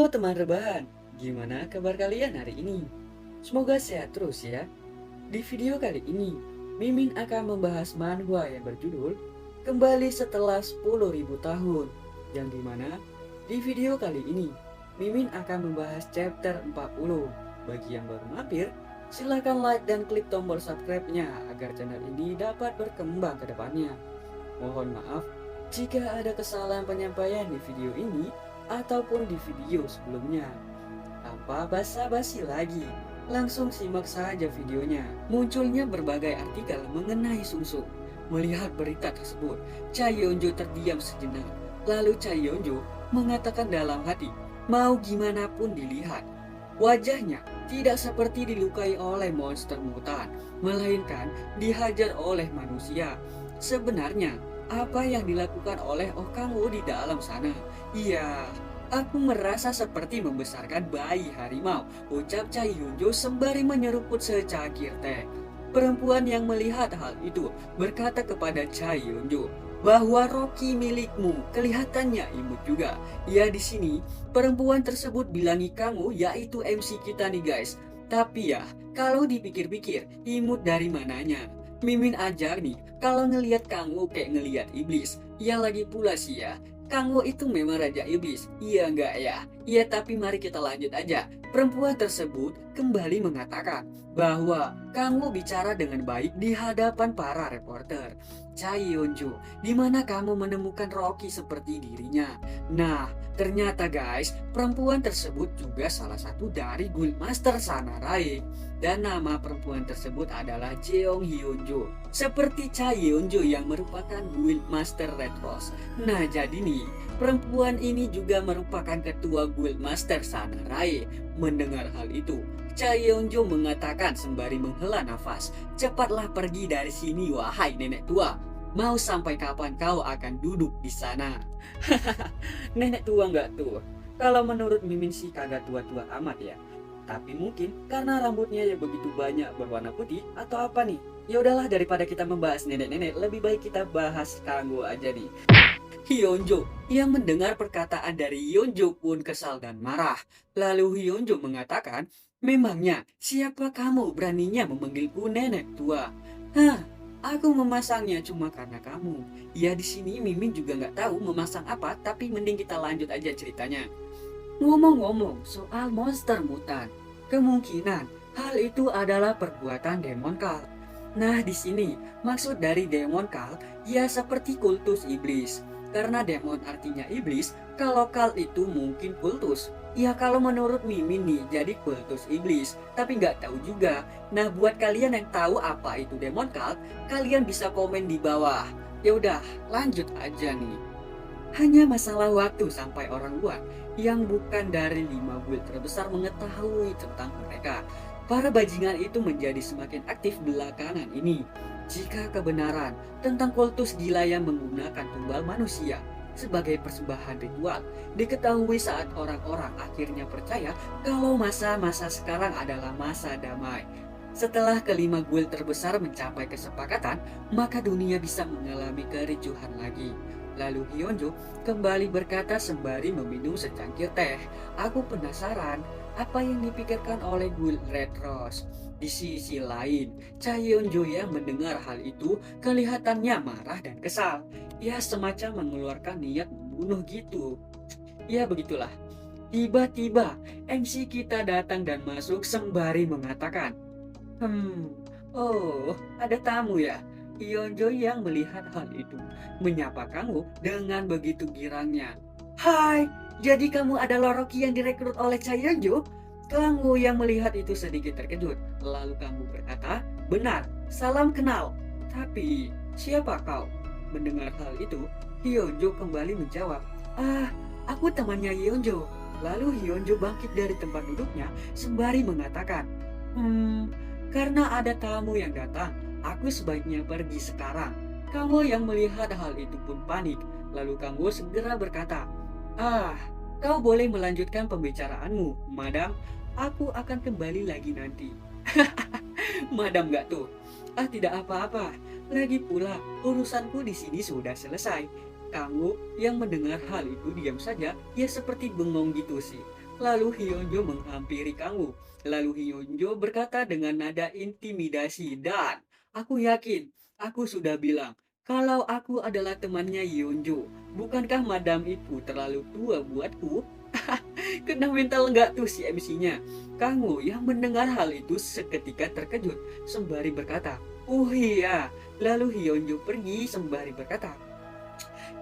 Halo teman rebahan, gimana kabar kalian hari ini? Semoga sehat terus ya. Di video kali ini, Mimin akan membahas manhwa yang berjudul Kembali Setelah 10.000 Tahun. Yang dimana di video kali ini, Mimin akan membahas chapter 40. Bagi yang baru mampir, silahkan like dan klik tombol subscribe-nya agar channel ini dapat berkembang ke depannya. Mohon maaf jika ada kesalahan penyampaian di video ini ataupun di video sebelumnya. Tanpa basa-basi lagi, langsung simak saja videonya. Munculnya berbagai artikel mengenai Sungsung. Melihat berita tersebut, Cha Yeonjo terdiam sejenak. Lalu Cha Yeonjo mengatakan dalam hati, mau gimana pun dilihat. Wajahnya tidak seperti dilukai oleh monster mutan, melainkan dihajar oleh manusia. Sebenarnya, apa yang dilakukan oleh Oh Kang-woo di dalam sana? Iya, aku merasa seperti membesarkan bayi harimau, ucap Cha Yeonjo sembari menyeruput secangkir teh. Perempuan yang melihat hal itu berkata kepada Cha Yeonjo bahwa Rocky milikmu kelihatannya imut juga. Ya, di sini perempuan tersebut bilangi kamu yaitu MC kita nih guys. Tapi ya, kalau dipikir-pikir, imut dari mananya? Mimin ajar nih, kalau ngelihat kamu kayak ngelihat iblis. Ya lagi pula sih ya, kamu itu memang raja iblis. Iya enggak ya? Iya, tapi mari kita lanjut aja. Perempuan tersebut kembali mengatakan bahwa kamu bicara dengan baik di hadapan para reporter. Cha Yeonjo, di mana kamu menemukan Rocky seperti dirinya? Nah, ternyata guys, perempuan tersebut juga salah satu dari Guildmaster Sanarai. Dan nama perempuan tersebut adalah Jeong Hyunjo. Seperti Cha Yeonjo yang merupakan Guildmaster Red Rose. Nah, jadi nih, perempuan ini juga merupakan ketua Guildmaster Sanarai. Mendengar hal itu, Cha Yeonjo mengatakan sembari menghela nafas, cepatlah pergi dari sini wahai nenek tua. Mau sampai kapan kau akan duduk di sana? Nenek tua nggak tuh? Kalau menurut Mimin sih kagak tua-tua amat ya. Tapi mungkin karena rambutnya yang begitu banyak berwarna putih atau apa nih? Ya udahlah, daripada kita membahas nenek-nenek, lebih baik kita bahas Kang-woo aja nih. Hyunjo yang mendengar perkataan dari Yeonjo pun kesal dan marah. Lalu Hyunjo mengatakan, memangnya siapa kamu beraninya memanggilku nenek tua? Hah, aku memasangnya cuma karena kamu. Ya, di sini Mimin juga nggak tahu memasang apa, tapi mending kita lanjut aja ceritanya. Ngomong-ngomong soal monster mutan, kemungkinan hal itu adalah perbuatan demon cult. Nah, di sini maksud dari demon cult ya seperti kultus iblis. Karena demon artinya iblis, kalau cult itu mungkin kultus. Ya kalau menurut Mimin nih jadi kultus iblis, tapi nggak tahu juga. Nah, buat kalian yang tahu apa itu demon cult, kalian bisa komen di bawah. Ya udah, lanjut aja nih. Hanya masalah waktu sampai orang luar yang bukan dari 5 guild terbesar mengetahui tentang mereka. Para bajingan itu menjadi semakin aktif belakangan ini. Jika kebenaran tentang kultus gila yang menggunakan tumbal manusia sebagai persembahan ritual diketahui saat orang-orang akhirnya percaya kalau masa-masa sekarang adalah masa damai. Setelah kelima guild terbesar mencapai kesepakatan, maka dunia bisa mengalami kericuhan lagi. Lalu Hyunjo kembali berkata sembari meminum secangkir teh. Aku penasaran apa yang dipikirkan oleh Guild Red Rose. Di sisi lain, Cha Yeonjo yang mendengar hal itu kelihatannya marah dan kesal. Ya, semacam mengeluarkan niat membunuh gitu. Ya begitulah. Tiba-tiba MC kita datang dan masuk sembari mengatakan, oh, ada tamu ya? Hyunjo yang melihat hal itu menyapa kamu dengan begitu girangnya. Hai, jadi kamu adalah Rocky yang direkrut oleh Cha Yeonjo? Kamu yang melihat itu sedikit terkejut. Lalu kamu berkata, benar, salam kenal. Tapi, siapa kau? Mendengar hal itu, Hyunjo kembali menjawab, aku temannya Yeonjo. Lalu Hyunjo bangkit dari tempat duduknya sembari mengatakan, karena ada tamu yang datang, aku sebaiknya pergi sekarang. Kamu yang melihat hal itu pun panik. Lalu kamu segera berkata, kau boleh melanjutkan pembicaraanmu, madam. Aku akan kembali lagi nanti. Madam gak tuh? Tidak apa-apa. Lagi pula, urusanku di sini sudah selesai. Kamu yang mendengar hal itu diam saja, ya seperti bengong gitu sih. Lalu Hyunjo menghampiri Kangwoo. Lalu Hyunjo berkata dengan nada intimidasi, dan aku yakin, aku sudah bilang, kalau aku adalah temannya Hyunjo. Bukankah madam itu terlalu tua buatku? Kena mental nggak tuh si MC-nya? Kangwoo yang mendengar hal itu seketika terkejut sembari berkata, "Oh iya." Lalu Hyunjo pergi sembari berkata,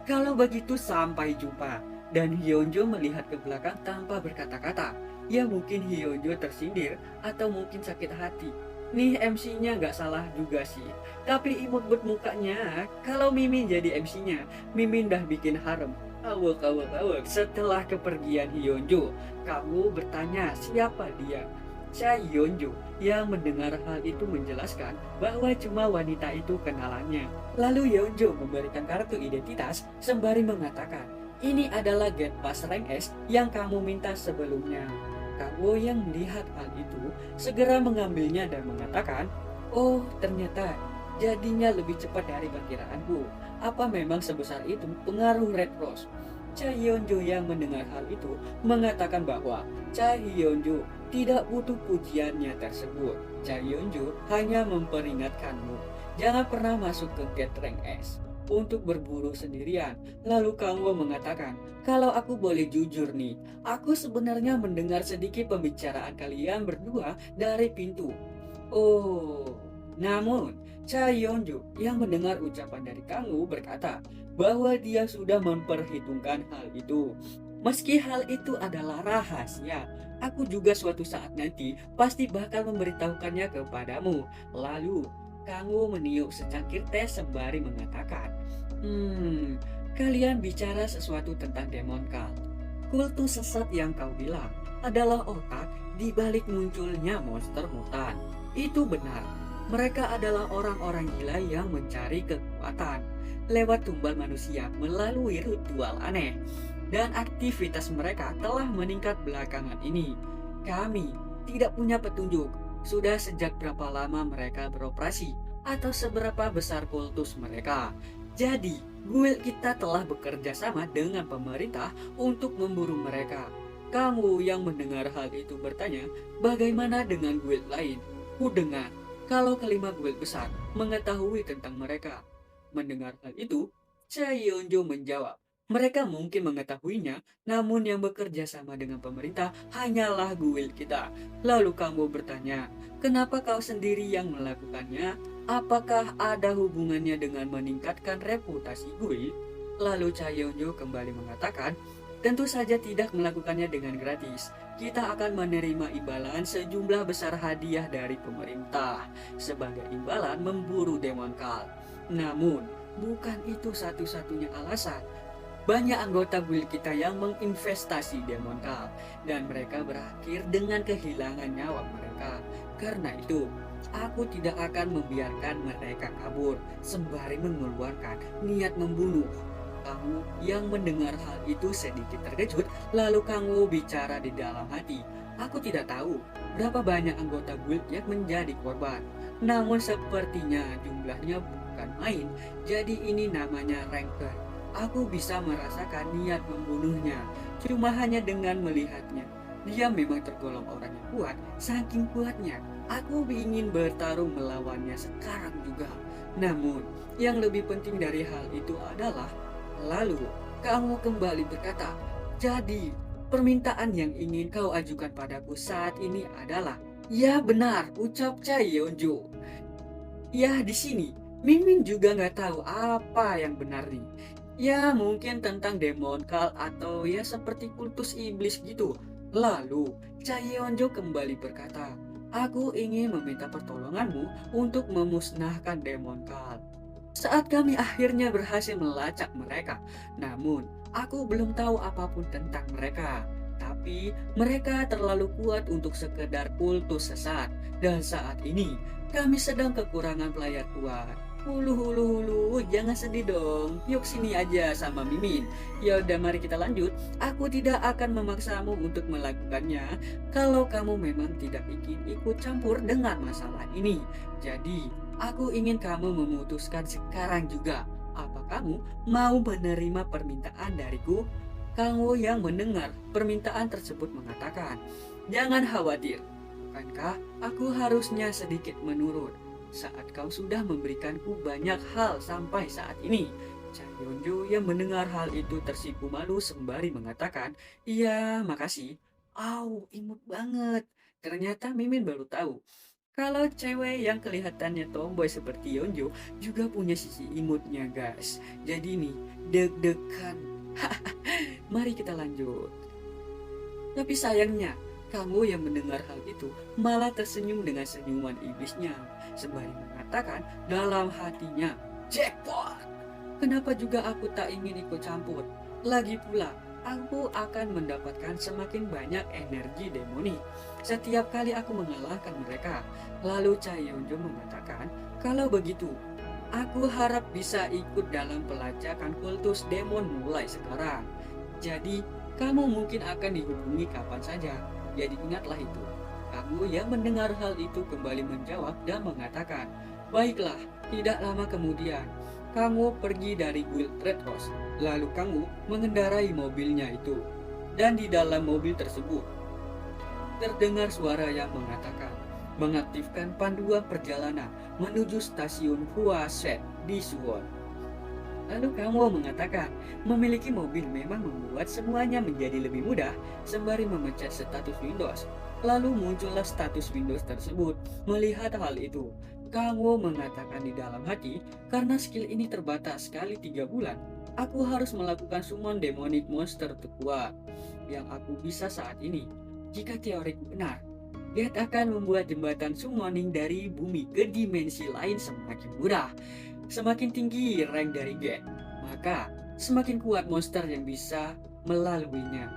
"Kalau begitu sampai jumpa." Dan Hyunjo melihat ke belakang tanpa berkata-kata. Ya mungkin Hyunjo tersindir atau mungkin sakit hati. Nih MC-nya nggak salah juga sih. Tapi imut mukanya, kalau Mimin jadi MC-nya, Mimin dah bikin harem. Awak, awak, awak. Setelah kepergian Hyunjo, kamu bertanya siapa dia? Cha Hyunjo yang mendengar hal itu menjelaskan bahwa cuma wanita itu kenalannya. Lalu Hyunjo memberikan kartu identitas sembari mengatakan, ini adalah Get Pass Rank S yang kamu minta sebelumnya. Kamu yang melihat hal itu segera mengambilnya dan mengatakan, oh ternyata jadinya lebih cepat dari perkiraanku. Apa memang sebesar itu pengaruh Red Rose? Cha Hyunjo yang mendengar hal itu mengatakan bahwa Cha Hyunjo tidak butuh pujiannya tersebut. Cha Hyunjo hanya memperingatkanmu, jangan pernah masuk ke Get Rank S untuk berburu sendirian. Lalu Kangwoo mengatakan, kalau aku boleh jujur nih, aku sebenarnya mendengar sedikit pembicaraan kalian berdua dari pintu. Oh, namun Cha Hyunjo yang mendengar ucapan dari Kangwoo berkata bahwa dia sudah memperhitungkan hal itu. Meski hal itu adalah rahasia, aku juga suatu saat nanti pasti bakal memberitahukannya kepadamu. Lalu Kangwoo meniup secangkir teh sembari mengatakan, kalian bicara sesuatu tentang Demon Cult. Kultus sesat yang kau bilang adalah otak di balik munculnya monster mutan. Itu benar. Mereka adalah orang-orang gila yang mencari kekuatan lewat tumbal manusia melalui ritual aneh. Dan aktivitas mereka telah meningkat belakangan ini. Kami tidak punya petunjuk sudah sejak berapa lama mereka beroperasi atau seberapa besar kultus mereka. Jadi, guild kita telah bekerja sama dengan pemerintah untuk memburu mereka. Kamu yang mendengar hal itu bertanya, bagaimana dengan guild lain? Ku dengar kalau kelima guild besar mengetahui tentang mereka. Mendengar hal itu, Cha Hyunjo menjawab, mereka mungkin mengetahuinya, namun yang bekerja sama dengan pemerintah hanyalah guild kita. Lalu kamu bertanya, kenapa kau sendiri yang melakukannya? Apakah ada hubungannya dengan meningkatkan reputasi guild? Lalu Cha Hyunjo kembali mengatakan, tentu saja tidak melakukannya dengan gratis. Kita akan menerima imbalan sejumlah besar hadiah dari pemerintah sebagai imbalan memburu Demon Cult. Namun, bukan itu satu-satunya alasan. Banyak anggota guild kita yang menginvestasi Demon Cult dan mereka berakhir dengan kehilangan nyawa mereka. Karena itu, aku tidak akan membiarkan mereka kabur sembari mengeluarkan niat membunuh. Kamu yang mendengar hal itu sedikit terkejut, lalu kamu bicara di dalam hati. Aku tidak tahu berapa banyak anggota guild yang menjadi korban. Namun sepertinya jumlahnya bukan main, jadi ini namanya ranked. Aku bisa merasakan niat membunuhnya, cuma hanya dengan melihatnya. Dia memang tergolong orang yang kuat, saking kuatnya. Aku ingin bertarung melawannya sekarang juga. Namun, yang lebih penting dari hal itu adalah, lalu kamu kembali berkata, jadi permintaan yang ingin kau ajukan padaku saat ini adalah, ya benar, ucap Cha Hyunjo. Ya di sini, Mimin juga nggak tahu apa yang benar nih. Ya mungkin tentang Demon Cult atau ya seperti kultus iblis gitu. Lalu Cha Hyunjo kembali berkata, aku ingin meminta pertolonganmu untuk memusnahkan Demon Cult. Saat kami akhirnya berhasil melacak mereka, namun aku belum tahu apapun tentang mereka. Tapi mereka terlalu kuat untuk sekedar kultus sesat. Dan saat ini kami sedang kekurangan pelayar kuat. Hulu, jangan sedih dong. Yuk sini aja sama Mimin. Ya udah mari kita lanjut. Aku tidak akan memaksamu untuk melakukannya kalau kamu memang tidak ingin ikut campur dengan masalah ini. Jadi, aku ingin kamu memutuskan sekarang juga. Apa kamu mau menerima permintaan dariku? Kanggo yang mendengar permintaan tersebut mengatakan, "Jangan khawatir, bukankah aku harusnya sedikit menurun saat kau sudah memberikanku banyak hal sampai saat ini?" Cha Yonjo yang mendengar hal itu tersipu malu sembari mengatakan, "Iya, makasih." Au, imut banget. Ternyata Mimin baru tahu kalau cewek yang kelihatannya tomboy seperti Yonjo juga punya sisi imutnya, guys. Jadi nih, deg-degan. Mari kita lanjut. Tapi sayangnya, kamu yang mendengar hal itu malah tersenyum dengan senyuman iblisnya, sembari mengatakan dalam hatinya, "Jackpot! Kenapa juga aku tak ingin ikut campur? Lagi pula, aku akan mendapatkan semakin banyak energi demonik setiap kali aku mengalahkan mereka." Lalu Cha Yonjo mengatakan, "Kalau begitu, aku harap bisa ikut dalam pelacakan kultus demon mulai sekarang. Jadi, kamu mungkin akan dihubungi kapan saja. Jadi ingatlah itu." Kamu yang mendengar hal itu kembali menjawab dan mengatakan, "Baiklah." Tidak lama kemudian, kamu pergi dari Guild Red Rose. Lalu kamu mengendarai mobilnya itu. Dan di dalam mobil tersebut, terdengar suara yang mengatakan, mengaktifkan panduan perjalanan menuju stasiun Huaset di Suwon. Lalu kamu mengatakan, memiliki mobil memang membuat semuanya menjadi lebih mudah, sembari memencet status Windows. Lalu muncullah status Windows tersebut. Melihat hal itu, kamu mengatakan di dalam hati, karena skill ini terbatas sekali 3 bulan, aku harus melakukan summon demonic monster terkuat yang aku bisa saat ini. Jika teoriku benar, Gate akan membuat jembatan summoning dari bumi ke dimensi lain semakin mudah. Semakin tinggi rank dari Gate, maka semakin kuat monster yang bisa melaluinya.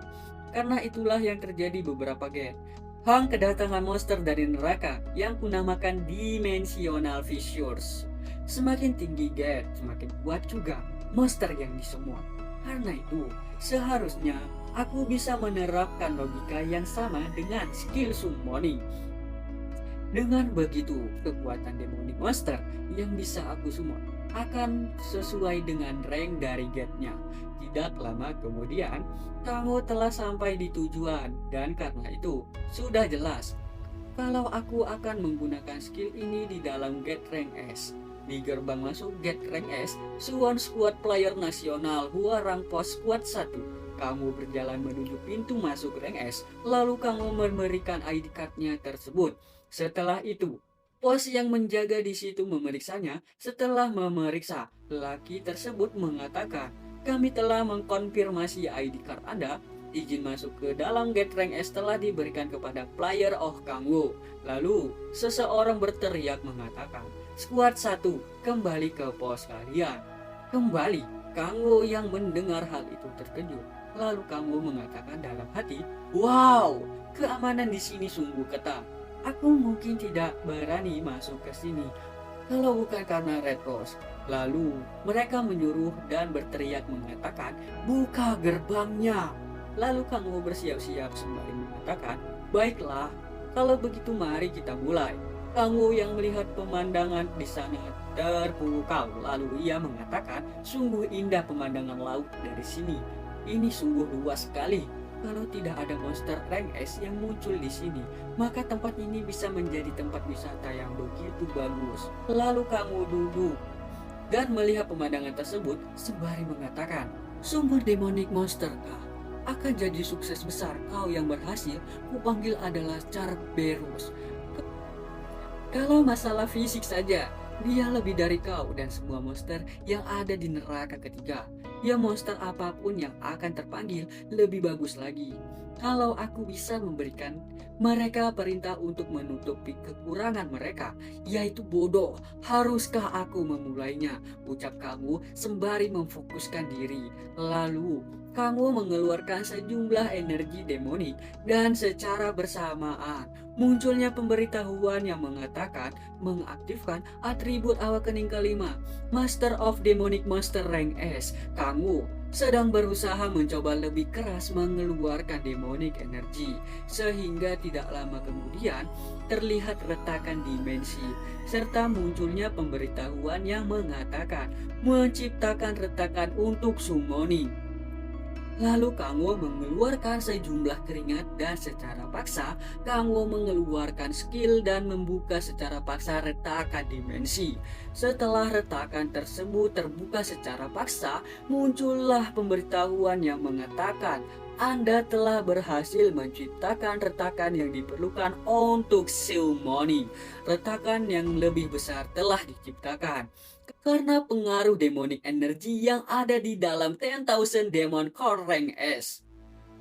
Karena itulah yang terjadi beberapa Gate. Hang kedatangan monster dari neraka yang kunamakan Dimensional Fissures. Semakin tinggi Gate, semakin kuat juga monster yang disemua. Karena itu, seharusnya aku bisa menerapkan logika yang sama dengan skill summoning. Dengan begitu, kekuatan demonic monster yang bisa aku summon akan sesuai dengan rank dari gate-nya. Tidak lama kemudian, kamu telah sampai di tujuan, dan karena itu sudah jelas kalau aku akan menggunakan skill ini di dalam gate rank S. Di gerbang masuk gate rank S, Suwon Squad Player Nasional Huarang Pos Squad 1. Kamu berjalan menuju pintu masuk rank S, lalu kamu memberikan ID card-nya tersebut. Setelah itu, pos yang menjaga di situ memeriksanya. Setelah memeriksa, lelaki tersebut mengatakan, "Kami telah mengkonfirmasi ID card Anda. Izin masuk ke dalam gate rank S telah diberikan kepada player of kamu." Lalu, seseorang berteriak mengatakan, "Squad 1, kembali ke pos kalian." Kembali, kamu yang mendengar hal itu terkejut. Lalu kamu mengatakan dalam hati, "Wow, keamanan di sini sungguh ketat. Aku mungkin tidak berani masuk ke sini kalau bukan karena Red Rose." Lalu mereka menyuruh dan berteriak mengatakan, "Buka gerbangnya." Lalu kamu bersiap-siap sembari mengatakan, "Baiklah, kalau begitu mari kita mulai." Kamu yang melihat pemandangan di sana terpukau. Lalu ia mengatakan, "Sungguh indah pemandangan laut dari sini. Ini sungguh luas sekali. Kalau tidak ada monster rank S yang muncul di sini, maka tempat ini bisa menjadi tempat wisata yang begitu bagus." Lalu kamu duduk dan melihat pemandangan tersebut sembari mengatakan, "Sumber demonic monster kah? Akan jadi sukses besar. Kau yang berhasil kupanggil adalah Cerberus. Kalau masalah fisik saja, dia lebih dari kau dan semua monster yang ada di neraka ketiga. Ya, monster apapun yang akan terpanggil lebih bagus lagi. Kalau aku bisa memberikan mereka perintah untuk menutupi kekurangan mereka, yaitu bodoh, haruskah aku memulainya?" ucap kamu sembari memfokuskan diri. Lalu kamu mengeluarkan sejumlah energi demonik dan secara bersamaan munculnya pemberitahuan yang mengatakan mengaktifkan atribut awakening kelima, Master of Demonic Monster Rank S. Kamu sedang berusaha mencoba lebih keras mengeluarkan demonic energi, sehingga tidak lama kemudian terlihat retakan dimensi, serta munculnya pemberitahuan yang mengatakan menciptakan retakan untuk summoning. Lalu Kanggo mengeluarkan sejumlah keringat dan secara paksa Kanggo mengeluarkan skill dan membuka secara paksa retakan dimensi. Setelah retakan tersebut terbuka secara paksa, muncullah pemberitahuan yang mengatakan Anda telah berhasil menciptakan retakan yang diperlukan untuk summoning. Retakan yang lebih besar telah diciptakan karena pengaruh demonic energy yang ada di dalam 10,000 Demon Core Rank S.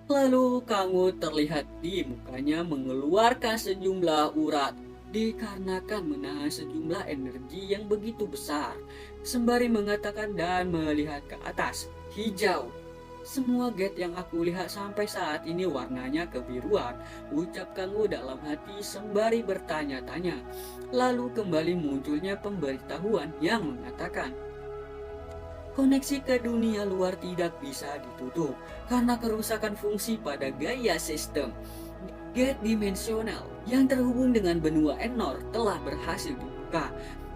Lalu Kanggo terlihat di mukanya mengeluarkan sejumlah urat dikarenakan menahan sejumlah energi yang begitu besar. Sembari mengatakan dan melihat ke atas, hijau. Semua gate yang aku lihat sampai saat ini warnanya kebiruan, ucap Kanggo dalam hati sembari bertanya-tanya. Lalu kembali munculnya pemberitahuan yang mengatakan, koneksi ke dunia luar tidak bisa ditutup karena kerusakan fungsi pada gaya sistem. Gate dimensional yang terhubung dengan benua Enor telah berhasil dibuka.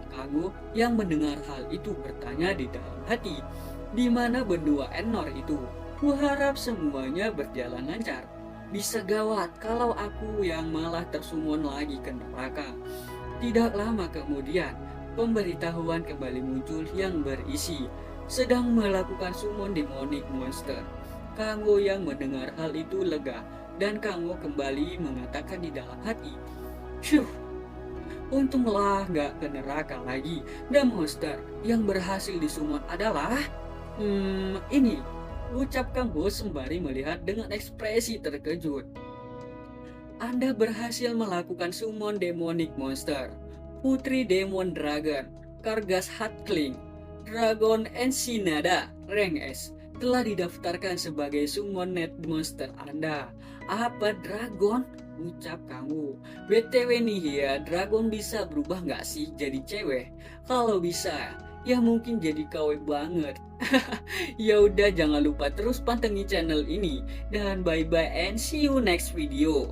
Kanggo yang mendengar hal itu bertanya di dalam hati, di mana benua Enor itu? Kuharap semuanya berjalan lancar. Bisa gawat kalau aku yang malah tersumon lagi ke neraka. Tidak lama kemudian, pemberitahuan kembali muncul yang berisi sedang melakukan summon demonic monster. Kanggo yang mendengar hal itu lega dan Kanggo kembali mengatakan di dalam hati, "Syuh, untunglah gak ke neraka lagi. Dan monster yang berhasil disummon adalah ini," ucap Kanggo sembari melihat dengan ekspresi terkejut. Anda berhasil melakukan summon demonic monster, Putri Demon Dragon, Kargas Hatkling, Dragon Ensinada, Rank S, telah didaftarkan sebagai summon net monster Anda. Apa dragon? Ucap Kanggo. BTW nih ya, dragon bisa berubah nggak sih jadi cewek? Kalau bisa, ya mungkin jadi KW banget. Ya udah, jangan lupa terus pantengin channel ini dan bye bye and see you next video.